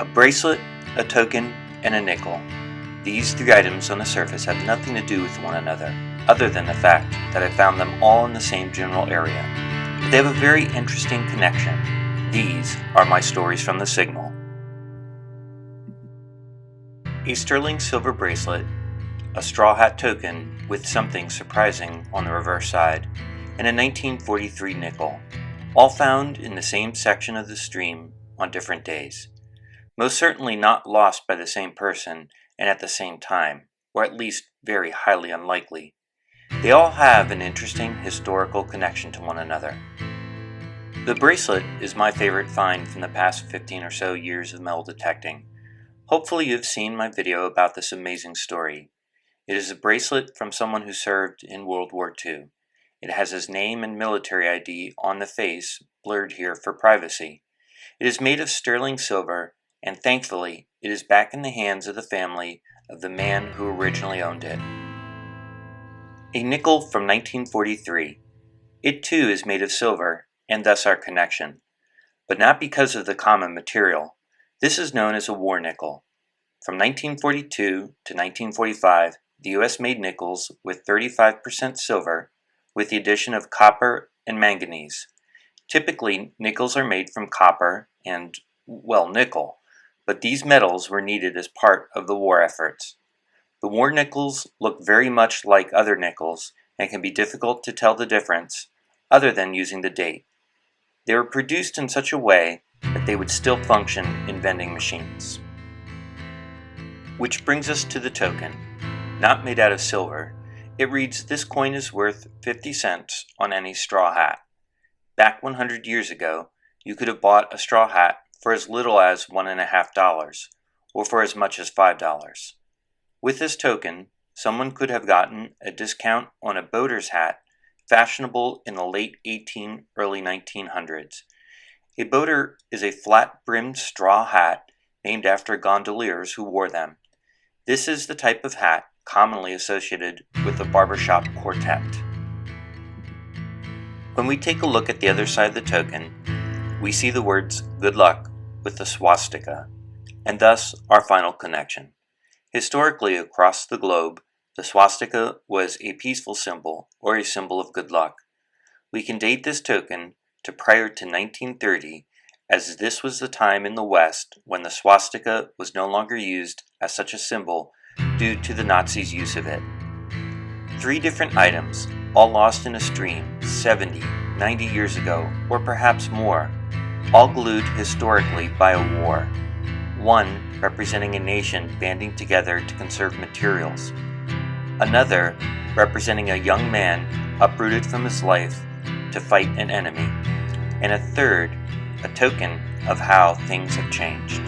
A bracelet, a token, and a nickel. These three items on the surface have nothing to do with one another, other than the fact that I found them all in the same general area. But they have a very interesting connection. These are my stories from the signal. A sterling silver bracelet, a straw hat token with something surprising on the reverse side, and a 1943 nickel, all found in the same section of the stream on different days. Most certainly not lost by the same person and at the same time, or at least very highly unlikely. They all have an interesting historical connection to one another. The bracelet is my favorite find from the past 15 or so years of metal detecting. Hopefully you've seen my video about this amazing story. It is a bracelet from someone who served in World War II. It has his name and military ID on the face, blurred here for privacy. It is made of sterling silver, and thankfully, it is back in the hands of the family of the man who originally owned it. A nickel from 1943. It too is made of silver, and thus our connection. But not because of the common material. This is known as a war nickel. From 1942 to 1945, the U.S. made nickels with 35% silver, with the addition of copper and manganese. Typically, nickels are made from copper and, nickel, but these metals were needed as part of the war efforts. The war nickels look very much like other nickels and can be difficult to tell the difference, other than using the date. They were produced in such a way that they would still function in vending machines. Which brings us to the token. Not made out of silver, it reads, "This coin is worth 50 cents on any straw hat." Back 100 years ago, you could have bought a straw hat for as little as $1.50, or for as much as $5. With this token, someone could have gotten a discount on a boater's hat, fashionable in the late early 1900s. A boater is a flat-brimmed straw hat named after gondoliers who wore them. This is the type of hat commonly associated with the barbershop quartet. When we take a look at the other side of the token, we see the words "good luck" with the swastika, and thus our final connection. Historically, across the globe, the swastika was a peaceful symbol or a symbol of good luck. We can date this token to prior to 1930, as this was the time in the West when the swastika was no longer used as such a symbol due to the Nazis' use of it. 3 different items, all lost in a stream 70, 90 years ago, or perhaps more, all glued historically by a war. One representing a nation banding together to conserve materials. Another representing a young man uprooted from his life to fight an enemy. And a third, a token of how things have changed.